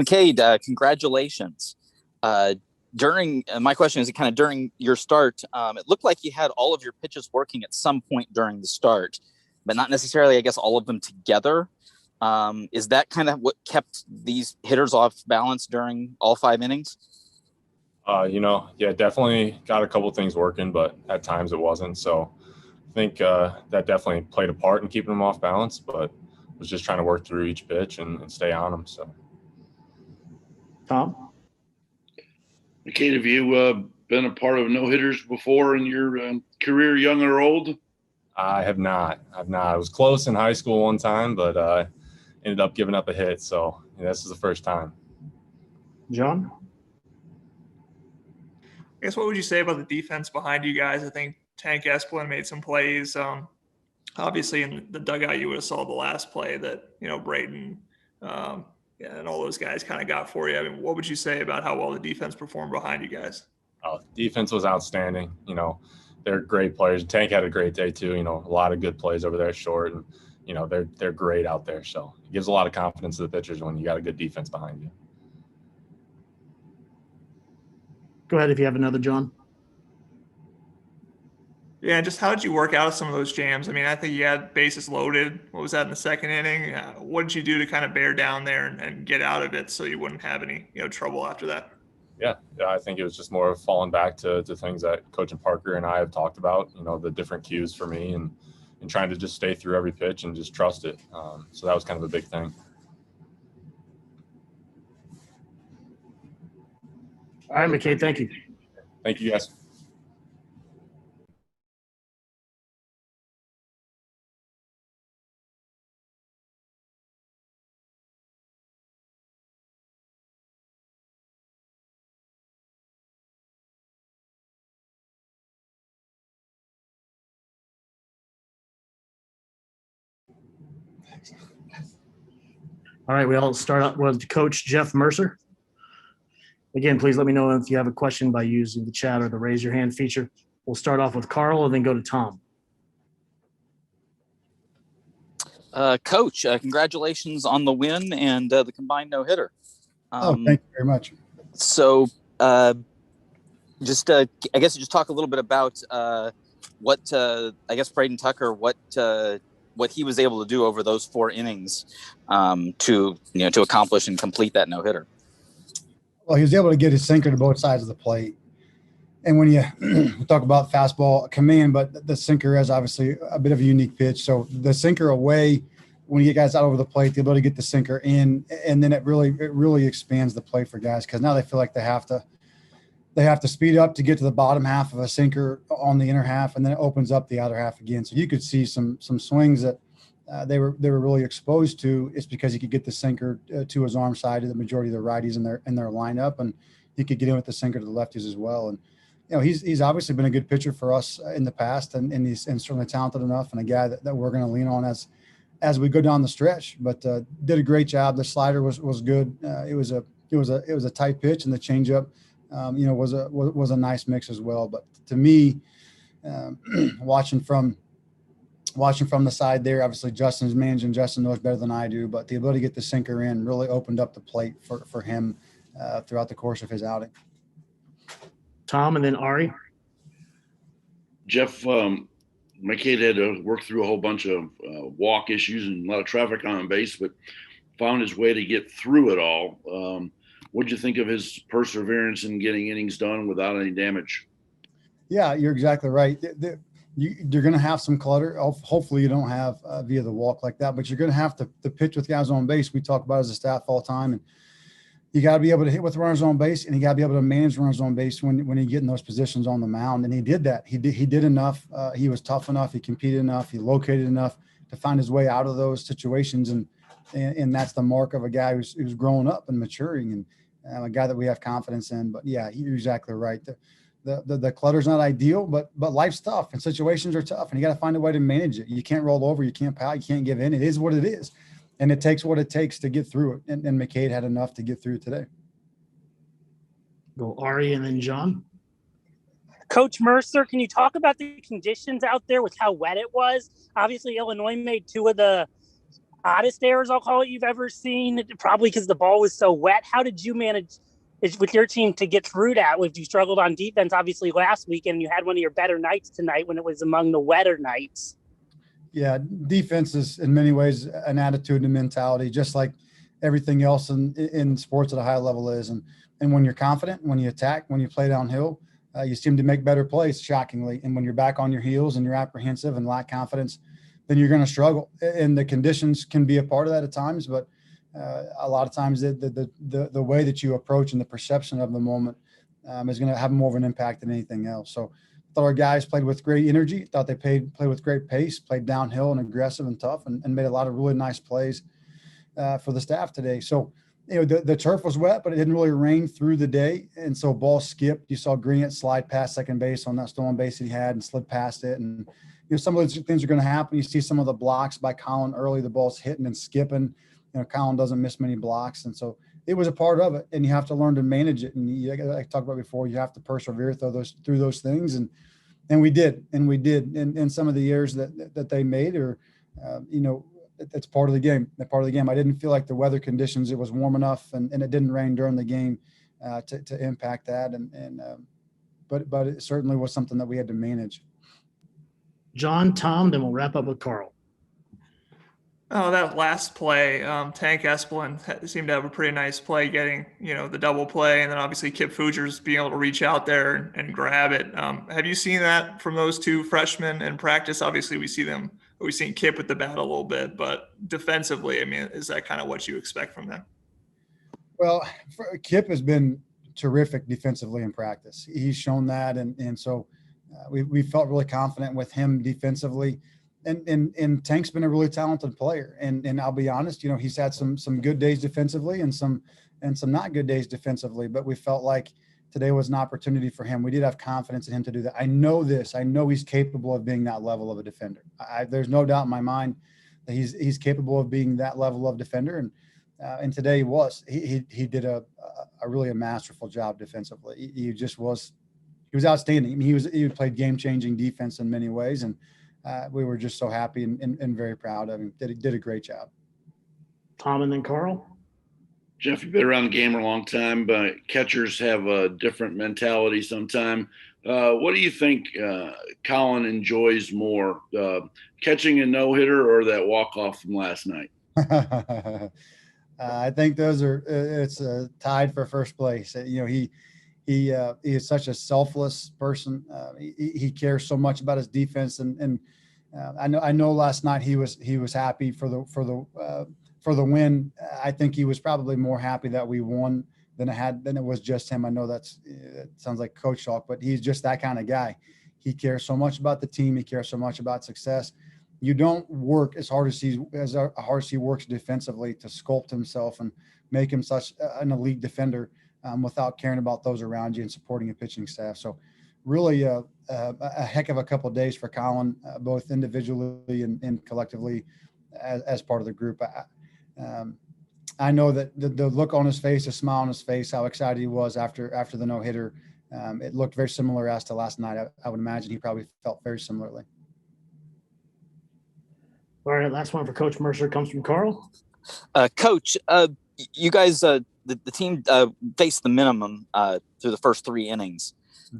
McCade, congratulations. During my question is kind of during your start, it looked like you had all of your pitches working at some point during the start, but not necessarily, I guess, all of them together. Is that kind of what kept these hitters off balance during all 5 innings? Yeah, definitely got a couple things working, but at times it wasn't. So I think that definitely played a part in keeping them off balance, but was just trying to work through each pitch and stay on them. So, Tom? McCade, have you been a part of no-hitters before in your career, young or old? I have not. I was close in high school one time, but ended up giving up a hit. So this is the first time. John? I guess what would you say about the defense behind you guys? I think Tank Esplin made some plays. Obviously, in the dugout, you would have saw the last play that Braydon and all those guys kind of got for you. I mean, what would you say about how well the defense performed behind you guys? Defense was outstanding. They're great players. Tank had a great day too. A lot of good plays over there short, and they're great out there. So it gives a lot of confidence to the pitchers when you got a good defense behind you. Go ahead if you have another, John. Yeah, just how did you work out some of those jams? I mean, I think you had bases loaded. What was that in the second inning? What did you do to kind of bear down there and get out of it so you wouldn't have any trouble after that? Yeah, I think it was just more of falling back to things that Coach and Parker and I have talked about, the different cues for me and trying to just stay through every pitch and just trust it. So that was kind of a big thing. All right, McCade, thank you. Thank you, guys. All right, we'll start up with Coach Jeff Mercer. Again, please let me know if you have a question by using the chat or the raise your hand feature. We'll start off with Carl and then go to Tom. Coach, congratulations on the win and the combined no-hitter. Thank you very much. So I guess just talk a little bit about what I guess Braydon Tucker, what he was able to do over those 4 innings to accomplish and complete that no-hitter. Well, he was able to get his sinker to both sides of the plate. And when you talk about fastball command, but the sinker is obviously a bit of a unique pitch. So the sinker away, when you get guys out over the plate, the ability to get the sinker in, and then it really expands the plate for guys because now they feel like they have to speed up to get to the bottom half of a sinker on the inner half, and then it opens up the outer half again. So you could see some swings that they were really exposed to. It's because he could get the sinker to his arm side of the majority of the righties in their lineup, and he could get in with the sinker to the lefties as well. And he's obviously been a good pitcher for us in the past, and he's certainly talented enough, and a guy that we're going to lean on as we go down the stretch. But did a great job. The slider was good. It was a tight pitch, and the changeup was a nice mix as well. But to me, watching from the side there, obviously Justin's managing. Justin knows better than I do, but the ability to get the sinker in really opened up the plate for him throughout the course of his outing. Tom and then Ari. Jeff, McCade had to work through a whole bunch of walk issues and a lot of traffic on base, but found his way to get through it all. What did you think of his perseverance in getting innings done without any damage? Yeah, you're exactly right. You're going to have some clutter. Hopefully you don't have via the walk like that, but you're going to have to pitch with guys on base. We talk about it as a staff all the time, and you got to be able to hit with runners on base, and you got to be able to manage runners on base when you get in those positions on the mound. And he did that. He did enough. He was tough enough. He competed enough. He located enough to find his way out of those situations. And that's the mark of a guy who's growing up and maturing, and a guy that we have confidence in. But yeah, you're exactly right. The clutter's not ideal, but life's tough and situations are tough, and you got to find a way to manage it. You can't roll over. You can't pout. You can't give in. It is what it is. And it takes what it takes to get through it. And McCade had enough to get through today. Go Ari and then John. Coach Mercer, can you talk about the conditions out there with how wet it was? Obviously, Illinois made 2 of the oddest errors, I'll call it, you've ever seen? Probably because the ball was so wet. How did you manage with your team to get through that? If you struggled on defense, obviously last week, and you had one of your better nights tonight when it was among the wetter nights. Yeah, defense is in many ways an attitude and mentality, just like everything else in sports at a high level is. And when you're confident, when you attack, when you play downhill, you seem to make better plays, shockingly. And when you're back on your heels and you're apprehensive and lack confidence, then you're going to struggle. And the conditions can be a part of that at times, but a lot of times the way that you approach and the perception of the moment is going to have more of an impact than anything else. So I thought our guys played with great energy. Thought they played with great pace, played downhill and aggressive and tough, and made a lot of really nice plays for the staff today. So, the turf was wet, but it didn't really rain through the day. And so ball skipped. You saw Greenett slide past second base on that stolen base that he had and slid past it. And, some of those things are going to happen. You see some of the blocks by Colin early, the ball's hitting and skipping. Colin doesn't miss many blocks. And so it was a part of it, and you have to learn to manage it. And like I talked about before, you have to persevere through those things. And we did. And some of the errors that they made are, it's part of the game. I didn't feel like the weather conditions, it was warm enough and it didn't rain during the game to impact that. But it certainly was something that we had to manage. John, Tom, then we'll wrap up with Carl. Oh, that last play, Tank Esplin seemed to have a pretty nice play getting, the double play. And then obviously Kip Fugers being able to reach out there and grab it. Have you seen that from those two freshmen in practice? Obviously we've seen Kip with the bat a little bit, but defensively, I mean, is that kind of what you expect from them? Well, Kip has been terrific defensively in practice. He's shown that. And so we felt really confident with him defensively. And Tank's been a really talented player. And I'll be honest, he's had some good days defensively and some not good days defensively, but we felt like today was an opportunity for him. We did have confidence in him to do that. I know he's capable of being that level of a defender. There's no doubt in my mind that he's capable of being that level of defender. And today he was. He did a really masterful job defensively. He was outstanding. I mean, he played game-changing defense in many ways, and we were just so happy and very proud of him. He did a great job. Tom and then Carl. Jeff, you've been around the game a long time, but catchers have a different mentality sometime. What do you think Colin enjoys more, catching a no-hitter or that walk-off from last night? I think those are it's tied for first place. He is such a selfless person. He cares so much about his defense, and I know last night he was happy for the win. I think he was probably more happy that we won than it was just him. I know it sounds like coach talk, but he's just that kind of guy. He cares so much about the team. He cares so much about success. You don't work as hard as he works defensively to sculpt himself and make him such an elite defender without caring about those around you and supporting a pitching staff. So really a heck of a couple of days for Colin, both individually and collectively as part of the group. I know that the look on his face, the smile on his face, how excited he was after the no-hitter, it looked very similar as to last night. I would imagine he probably felt very similarly. All right, last one for Coach Mercer comes from Carl. Coach, you guys, the team faced the minimum through the first 3 innings,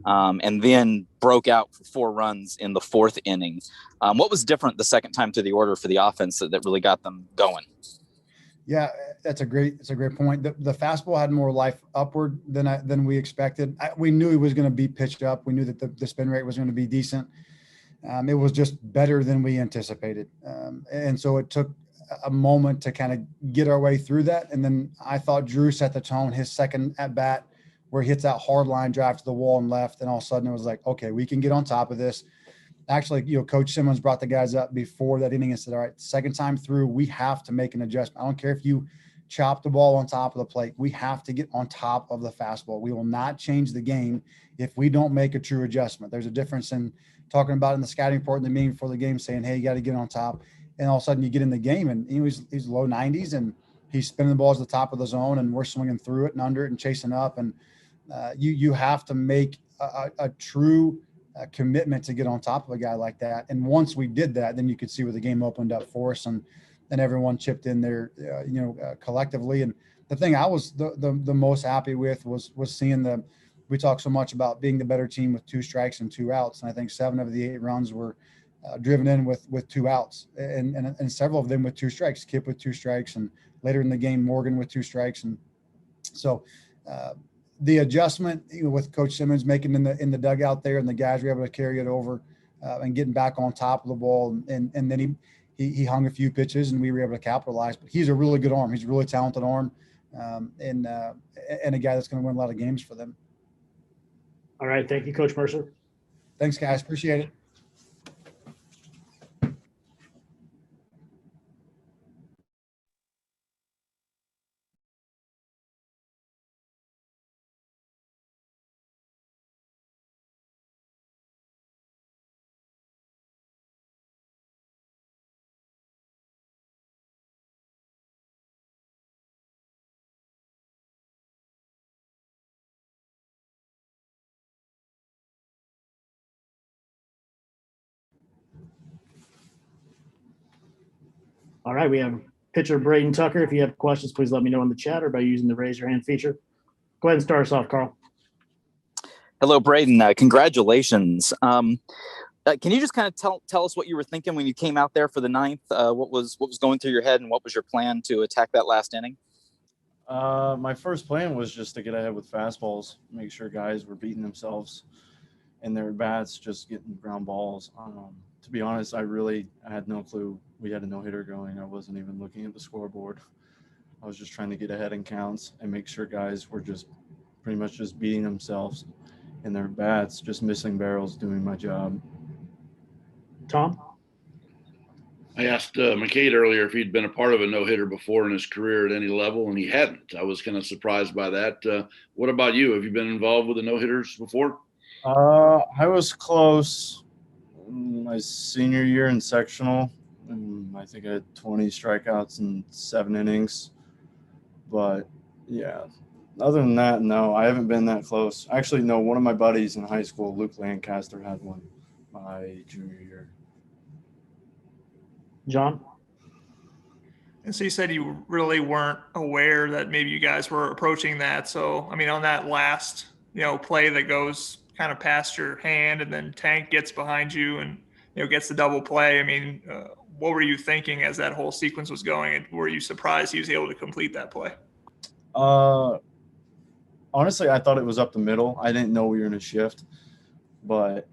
and then broke out for 4 runs in the 4th inning. What was different the second time through the order for the offense that really got them going? Yeah, it's a great point. The fastball had more life upward than we expected. We knew he was going to be pitched up. We knew that the spin rate was going to be decent. It was just better than we anticipated. And so it took a moment to kind of get our way through that. And then I thought Drew set the tone, his second at bat, where he hits that hard line drive to the wall and left. And all of a sudden it was like, okay, we can get on top of this. Actually, Coach Simmons brought the guys up before that inning and said, all right, second time through, we have to make an adjustment. I don't care if you chop the ball on top of the plate. We have to get on top of the fastball. We will not change the game if we don't make a true adjustment. There's a difference in talking about in the scouting report in the meeting before the game saying, hey, you got to get on top. And all of a sudden you get in the game and he's low 90s and he's spinning the balls at the top of the zone and we're swinging through it and under it and chasing up. And you have to make a true commitment to get on top of a guy like that. And once we did that, then you could see where the game opened up for us. And and everyone chipped in there, collectively. And the thing I was the most happy with was seeing we talk so much about being the better team with 2 strikes and 2 outs. And I think 7 of the 8 runs were driven in with 2 outs and several of them with 2 strikes, Kip with 2 strikes, and later in the game, Morgan with 2 strikes. And so the adjustment, with Coach Simmons making in the dugout there, and the guys were able to carry it over and getting back on top of the ball. And then he hung a few pitches and we were able to capitalize, but he's a really good arm. He's a really talented arm, and a guy that's going to win a lot of games for them. All right. Thank you, Coach Mercer. Thanks, guys. Appreciate it. All right. We have pitcher Braydon Tucker. If you have questions, please let me know in the chat or by using the raise your hand feature. Go ahead and start us off, Carl. Hello, Braydon. Congratulations. Can you just kind of tell us what you were thinking when you came out there for the 9th? What was going through your head, and what was your plan to attack that last inning? My first plan was just to get ahead with fastballs, make sure guys were beating themselves in their bats, just getting ground balls. To be honest, I had no clue we had a no-hitter going. I wasn't even looking at the scoreboard. I was just trying to get ahead in counts and make sure guys were just pretty much just beating themselves in their bats, just missing barrels, doing my job. Tom? I asked McCade earlier if he'd been a part of a no-hitter before in his career at any level, and he hadn't. I was kind of surprised by that. What about you? Have you been involved with the no-hitters before? I was close my senior year in sectional. I think I had 20 strikeouts in 7 innings. But, yeah, other than that, no, I haven't been that close. Actually, no, one of my buddies in high school, Luke Lancaster, had one my junior year. John? And so you said you really weren't aware that maybe you guys were approaching that. So, I mean, on that last, play that goes kind of past your hand and then Tank gets behind you and, gets the double play. I mean, what were you thinking as that whole sequence was going? And were you surprised he was able to complete that play? Honestly, I thought it was up the middle. I didn't know we were in a shift, but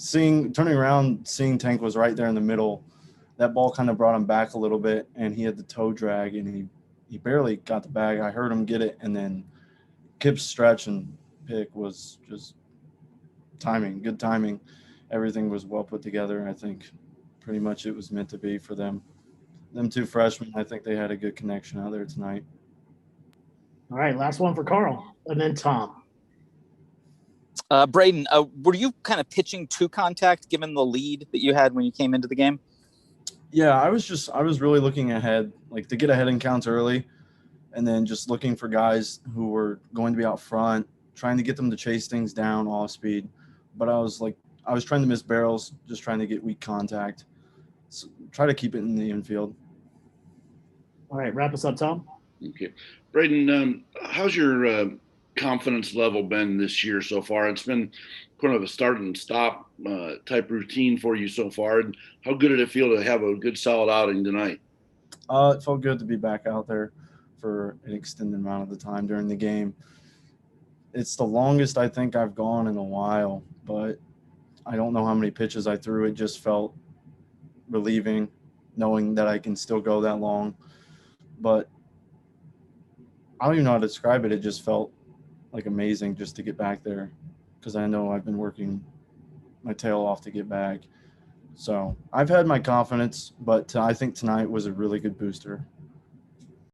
turning around, seeing Tank was right there in the middle, that ball kind of brought him back a little bit, and he had the toe drag, and he barely got the bag. I heard him get it, and then Kip's stretch and pick was just timing, good timing. Everything was well put together. I think pretty much it was meant to be for them. Them 2 freshmen, I think they had a good connection out there tonight. All right, last one for Carl, and then Tom. Braydon, were you kind of pitching to contact given the lead that you had when you came into the game? Yeah, I was really looking ahead, like to get ahead in counts early, and then just looking for guys who were going to be out front, trying to get them to chase things down off speed. But I was trying to miss barrels, just trying to get weak contact. So try to keep it in the infield. All right, wrap us up, Tom. Okay. Braydon, how's your confidence level been this year so far? It's been kind of a start and stop type routine for you so far. And how good did it feel to have a good solid outing tonight? It felt good to be back out there for an extended amount of the time during the game. It's the longest I think I've gone in a while, but I don't know how many pitches I threw. It just felt relieving knowing that I can still go that long. But I don't even know how to describe it. It just felt like amazing just to get back there because I know I've been working my tail off to get back. So I've had my confidence, but I think tonight was a really good booster.